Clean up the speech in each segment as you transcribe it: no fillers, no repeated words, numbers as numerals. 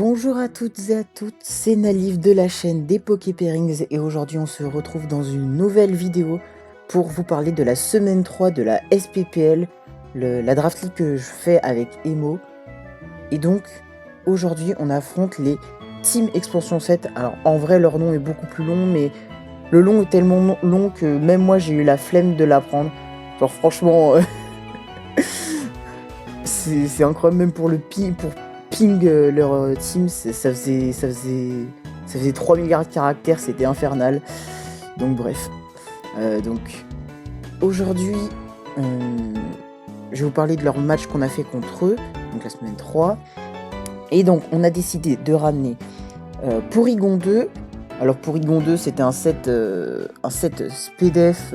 Bonjour à toutes et à toutes, c'est Nalif de la chaîne des Poké Pairings et aujourd'hui on se retrouve dans une nouvelle vidéo pour vous parler de la semaine 3 de la SPPL, la draft league que je fais avec Emo. Et donc aujourd'hui on affronte les Team Expansion 7. Alors en vrai leur nom est beaucoup plus long, mais le nom est tellement long que même moi j'ai eu la flemme de l'apprendre. Genre franchement c'est incroyable, même pour ping leur team, ça faisait 3 milliards de caractères, c'était infernal. Donc bref. Donc aujourd'hui, je vais vous parler de leur match qu'on a fait contre eux, donc la semaine 3. Et donc on a décidé de ramener Porygon 2. Alors Porygon 2 c'était un set SPDF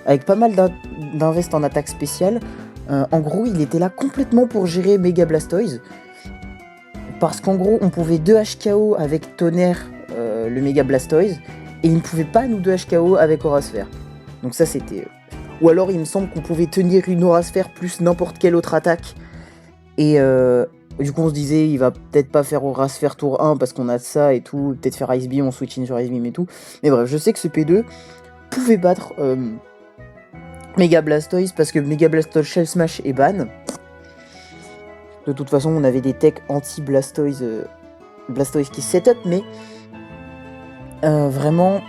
avec pas mal d'invest en attaque spéciale. En gros il était là complètement pour gérer Mega Blastoise. Parce qu'en gros, on pouvait 2 HKO avec Tonnerre, le Mega Blastoise, et il ne pouvait pas nous 2 HKO avec Aura Sphère. Donc ça, c'était... Ou alors, il me semble qu'on pouvait tenir une Aura Sphère plus n'importe quelle autre attaque. Et du coup, on se disait, il va peut-être pas faire Aura Sphère tour 1 parce qu'on a ça et tout. Peut-être faire Ice Beam, on switch in sur Ice Beam et tout. Mais bref, je sais que ce P2 pouvait battre Mega Blastoise parce que Mega Blastoise Shell Smash est ban. De toute façon, on avait des techs anti-Blastoise qui setup, mais vraiment,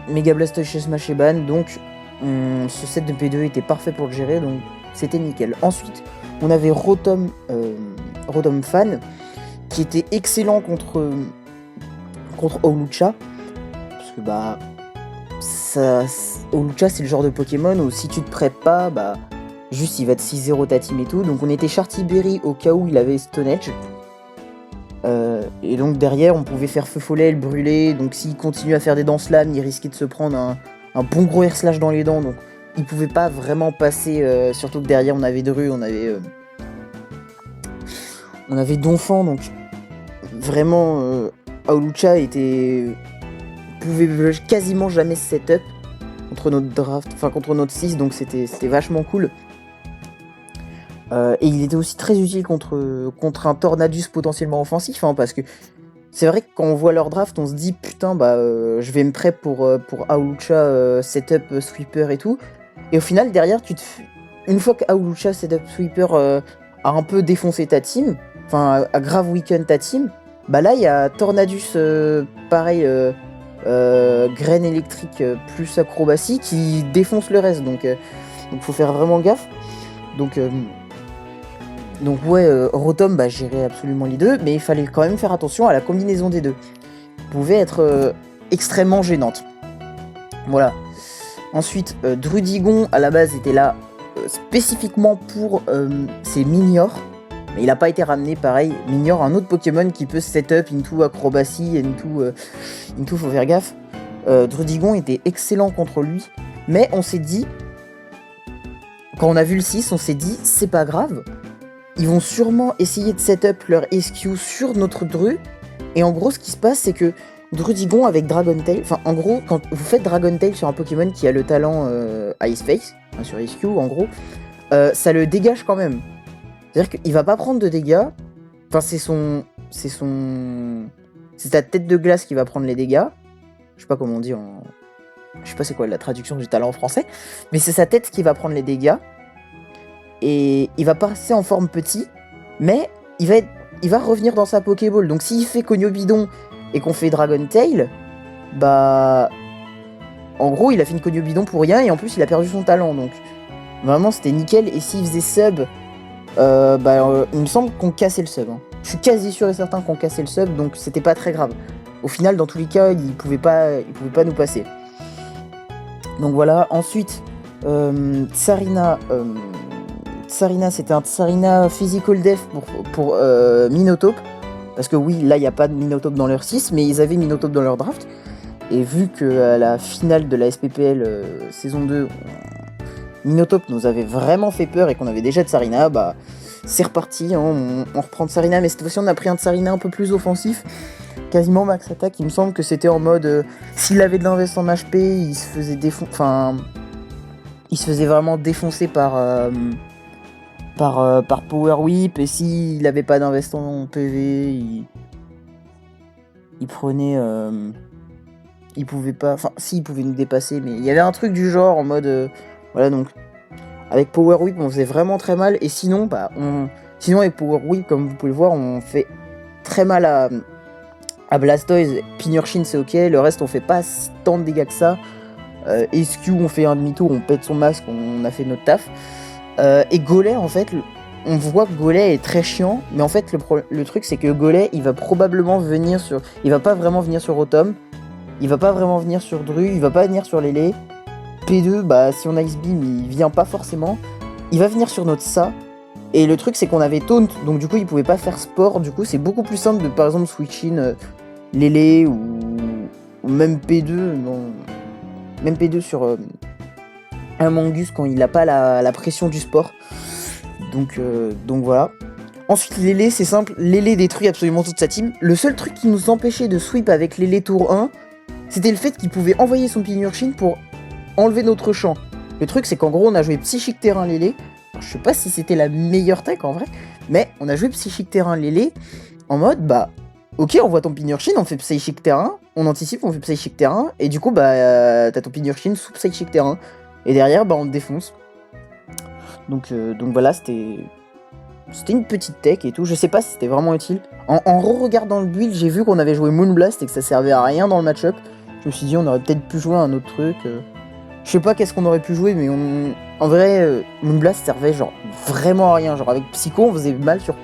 Mega Blastoise chez Smash et ban, donc ce set de P2 était parfait pour le gérer, donc c'était nickel. Ensuite, on avait Rotom Fan, qui était excellent contre Hawlucha, parce que Hawlucha c'est le genre de Pokémon où si tu te prêtes pas, juste il va te 6-0 ta team et tout. Donc on était Chartiberry au cas où il avait Stone Edge. Et donc derrière on pouvait faire Feu Follet, le brûler. Donc s'il continue à faire des dents slam, il risquait de se prendre un bon gros air slash dans les dents. Donc il pouvait pas vraiment passer. Surtout que derrière on avait Dru, on avait Donphan. Donc vraiment Hawlucha pouvait quasiment jamais se setup contre notre draft, enfin contre notre 6. Donc c'était vachement cool. Et il était aussi très utile contre un Tornadus potentiellement offensif, hein, parce que c'est vrai que quand on voit leur draft, on se dit putain, je vais me prep pour Hawlucha setup sweeper et tout. Et au final, derrière, une fois que Hawlucha setup sweeper a un peu défoncé ta team, enfin a grave weaken ta team, là il y a Tornadus pareil, graine électrique plus acrobatie qui défonce le reste. Donc faut faire vraiment gaffe. Donc ouais, Rotom gérait absolument les deux, mais il fallait quand même faire attention à la combinaison des deux. Pouvait être extrêmement gênante. Voilà. Ensuite, Drudigon à la base était là spécifiquement pour ses Minior, mais il n'a pas été ramené pareil. Minior, un autre Pokémon qui peut setup into acrobatie, into faut faire gaffe. Drudigon était excellent contre lui, mais on s'est dit, quand on a vu le 6, on s'est dit c'est pas grave. Ils vont sûrement essayer de setup leur SQ sur notre Dru. Et en gros, ce qui se passe, c'est que Drudigon avec Dragon Tail... Enfin, en gros, quand vous faites Dragon Tail sur un Pokémon qui a le talent Ice Face, sur SQ, en gros, ça le dégage quand même. C'est-à-dire qu'il va pas prendre de dégâts. Enfin, c'est sa tête de glace qui va prendre les dégâts. Je sais pas comment on dit en... Je sais pas c'est quoi la traduction du talent en français. Mais c'est sa tête qui va prendre les dégâts. Et il va passer en forme petit, mais il va revenir dans sa Pokéball. Donc s'il fait Cognobidon et qu'on fait Dragon Tail, en gros il a fait une Cognobidon pour rien et en plus il a perdu son talent. Donc vraiment c'était nickel. Et s'il faisait sub, il me semble qu'on cassait le sub. Hein. Je suis quasi sûr et certain qu'on cassait le sub, donc c'était pas très grave. Au final, dans tous les cas, il pouvait pas nous passer. Donc voilà. Ensuite, Tsarina, c'était un Tsarina Physical Def pour Minotape. Parce que oui, là, il n'y a pas de Minotape dans leur 6, mais ils avaient Minotape dans leur draft. Et vu qu'à la finale de la SPPL saison 2, Minotape nous avait vraiment fait peur et qu'on avait déjà Tsarina, c'est reparti, hein, on reprend Tsarina. Mais cette fois-ci, on a pris un Tsarina un peu plus offensif. Quasiment max attaque. Il me semble que c'était en mode... s'il avait de l'invest en HP, il se faisait vraiment défoncer par par Power Whip, et s'il avait pas d'invest en PV, il prenait... il pouvait pas... Enfin, si, il pouvait nous dépasser, mais il y avait un truc du genre en mode... voilà, donc... Avec Power Whip, on faisait vraiment très mal, et sinon, sinon avec Power Whip, comme vous pouvez le voir, on fait très mal à Blastoise. Pinurchin, c'est ok, le reste, on fait pas tant de dégâts que ça. SQ, on fait un demi-tour, on pète son masque, on a fait notre taf. Et Golay, en fait, on voit que Golay est très chiant, mais en fait, le truc, c'est que Golay, il va probablement venir sur... Il va pas vraiment venir sur Rotom, il va pas vraiment venir sur Dru, il va pas venir sur Lélé. P2, si on a Ice Beam, il vient pas forcément. Il va venir sur notre Sa. Et le truc, c'est qu'on avait Taunt, donc du coup, il pouvait pas faire sport. Du coup, c'est beaucoup plus simple de, par exemple, switch in Lélé ou même P2. Même P2 sur un Mangus quand il a pas la pression du sport. Donc voilà. Ensuite, Lélé, c'est simple. Lélé détruit absolument toute sa team. Le seul truc qui nous empêchait de sweep avec Lélé tour 1, c'était le fait qu'il pouvait envoyer son Pinurchin pour enlever notre champ. Le truc, c'est qu'en gros, on a joué Psychique Terrain Lélé. Alors, je sais pas si c'était la meilleure tech en vrai, mais on a joué Psychique Terrain Lélé en mode, ok, on voit ton Pinurchin, on fait Psychique Terrain, on anticipe, on fait Psychique Terrain, et du coup, t'as ton Pinurchin sous Psychique Terrain. Et derrière, on te défonce. Donc voilà, c'était une petite tech et tout. Je sais pas si c'était vraiment utile. En re-regardant le build, j'ai vu qu'on avait joué Moonblast et que ça servait à rien dans le match-up. Je me suis dit, on aurait peut-être pu jouer un autre truc. Je sais pas qu'est-ce qu'on aurait pu jouer, mais en vrai, Moonblast servait genre vraiment à rien. Genre avec Psycho, on faisait mal sur...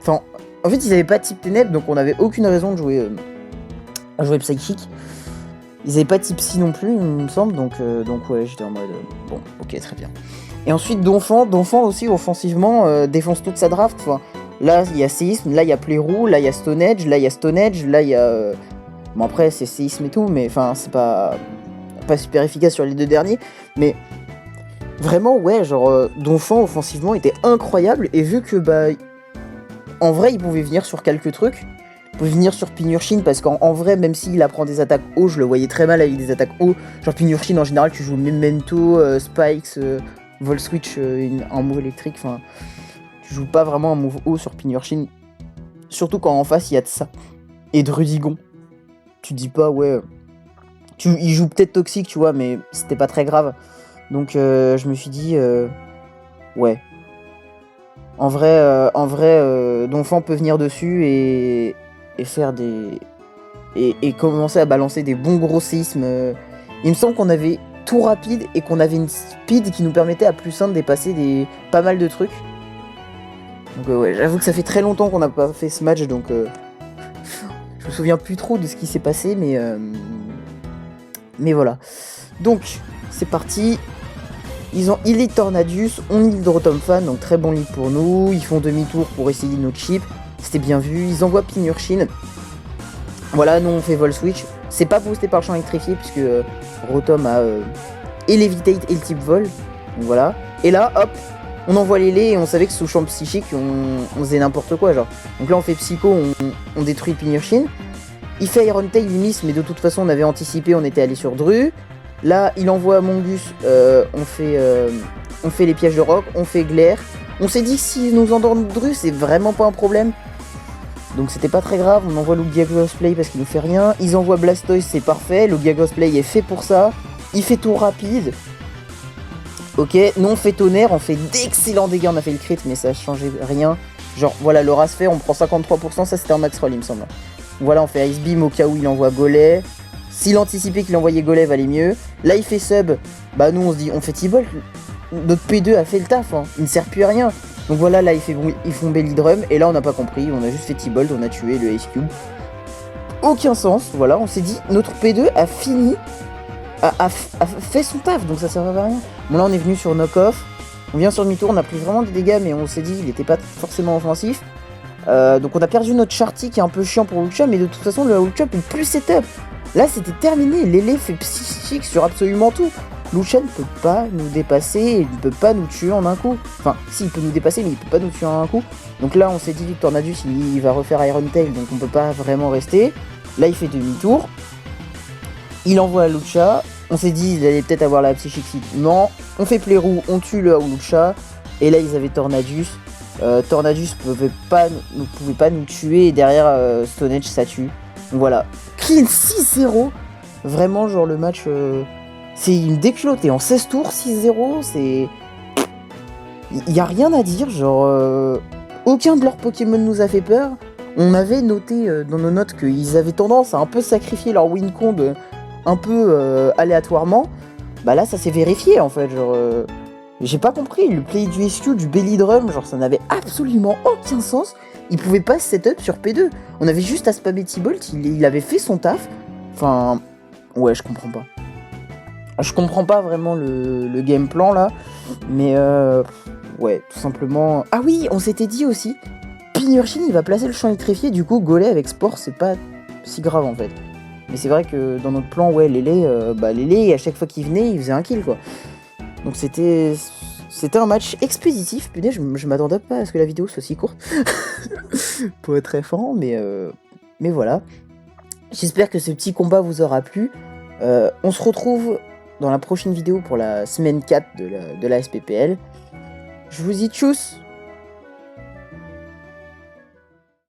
Enfin, en fait, ils avaient pas type Ténèbres, donc on avait aucune raison de jouer, à jouer Psychique. Ils avaient pas type Psy non plus, il me semble, donc ouais, j'étais en mode... bon, ok, très bien. Et ensuite, Donphan aussi, offensivement, défonce toute sa draft. Enfin, là, il y a Séisme, là, il y a Playrou, là, il y a Stone Edge, là, il y a Stone Edge, là, il y a... Bon, après, c'est Séisme et tout, mais enfin, c'est pas super efficace sur les deux derniers. Mais vraiment, ouais, genre, Donphan, offensivement, était incroyable. Et vu que, en vrai, il pouvait venir sur quelques trucs. Il pouvait venir sur Pinurchin, parce qu'en vrai, même s'il apprend des attaques haut, je le voyais très mal avec des attaques haut. Genre, Pinurchin, en général, tu joues Memento, Spikes... Vol Switch, un move électrique, enfin, tu joues pas vraiment un move haut sur Pinurchin, surtout quand en face il y a de ça. Et Drudigon, tu dis pas, ouais, il joue peut-être toxique, tu vois, mais c'était pas très grave. Donc je me suis dit, ouais. En vrai, Donphan peut venir dessus et faire des... Et commencer à balancer des bons gros séismes. Il me semble qu'on avait tout rapide et qu'on avait une speed qui nous permettait à plus 1 de dépasser pas mal de trucs. Donc ouais, j'avoue que ça fait très longtemps qu'on n'a pas fait ce match, donc je me souviens plus trop de ce qui s'est passé, mais voilà. Donc c'est parti. Ils ont Elite Tornadus, on heal Rotom Fan, donc très bon lead pour nous. Ils font demi-tour pour essayer notre chip, c'était bien vu. Ils envoient Pinurchin. Voilà, nous on fait Vol Switch. C'est pas boosté par le champ électrifié puisque Rotom a et Levitate et le type Vol. Donc voilà. Et là, hop, on envoie les laits et on savait que sous champ psychique, on faisait n'importe quoi, genre. Donc là, on fait Psycho, on détruit Pinurchin. Il fait Iron Tail, il miss, mais de toute façon, on avait anticipé, on était allé sur Dru. Là, il envoie Mongus, on fait les pièges de roc, on fait Glaire. On s'est dit que si nous endorment Dru, c'est vraiment pas un problème. Donc c'était pas très grave, on envoie Lugia Cosplay parce qu'il nous fait rien. Ils envoient Blastoise, c'est parfait, Lugia Cosplay est fait pour ça. Il fait tout rapide. Ok, nous on fait tonnerre, on fait d'excellents dégâts, on a fait le crit mais ça changeait rien. Genre voilà, le race fait, on prend 53%, ça c'était un max roll il me semble. Voilà, on fait Ice Beam au cas où il envoie Golay. S'il anticipait qu'il envoyait Golay, valait mieux. Là il fait sub, nous on se dit, on fait T-Bolt. Notre P2 a fait le taf, hein. Il ne sert plus à rien. Donc voilà, là ils font Belly Drum, et là on n'a pas compris, on a juste fait T-Bolt, on a tué le Ice Cube. Aucun sens, voilà, on s'est dit, notre P2 a fini, a fait son taf, donc ça servait à rien. Bon là on est venu sur Knock-Off, on vient sur demi-tour, on a pris vraiment des dégâts, mais on s'est dit, il était pas forcément offensif. Donc on a perdu notre Charty qui est un peu chiant pour Lucha, mais de toute façon le Lucha peut plus setup. Là c'était terminé, Lélé fait psychique sur absolument tout. Lucha ne peut pas nous dépasser, et il ne peut pas nous tuer en un coup. Enfin, si, il peut nous dépasser, mais il peut pas nous tuer en un coup. Donc là, on s'est dit que Tornadus, il va refaire Iron Tail, donc on peut pas vraiment rester. Là, il fait demi-tour. Il envoie à Lucha. On s'est dit, il allait peut-être avoir la psychique. Non, on fait Playrou, on tue le Lucha. Et là, ils avaient Tornadus. Tornadus pouvait pas nous tuer. Et derrière, Stone Age, ça tue. Donc voilà. Clean 6-0. Vraiment, genre, le match... c'est une déculotte. Et en 16 tours, 6-0, c'est... Il n'y a rien à dire. Genre, aucun de leurs Pokémon nous a fait peur. On avait noté dans nos notes qu'ils avaient tendance à un peu sacrifier leur win con un peu aléatoirement. Bah là, ça s'est vérifié, en fait. Genre... j'ai pas compris, le play du SQ, du Belly Drum, genre ça n'avait absolument aucun sens. Il pouvait pas se setup sur P2. On avait juste à spammer T-Bolt, il avait fait son taf. Enfin, ouais, je comprends pas. Je comprends pas vraiment le game plan là. Mais ouais, tout simplement... Ah oui, on s'était dit aussi, Pinurchin il va placer le champ électrifié, du coup Golay avec Sport c'est pas si grave en fait. Mais c'est vrai que dans notre plan, ouais, Lélé, à chaque fois qu'il venait, il faisait un kill quoi. Donc c'était un match expéditif. Putain, je m'attendais pas à ce que la vidéo soit si courte. Pour être très franc, mais voilà. J'espère que ce petit combat vous aura plu. On se retrouve dans la prochaine vidéo pour la semaine 4 de la SPPL. Je vous dis tchuss!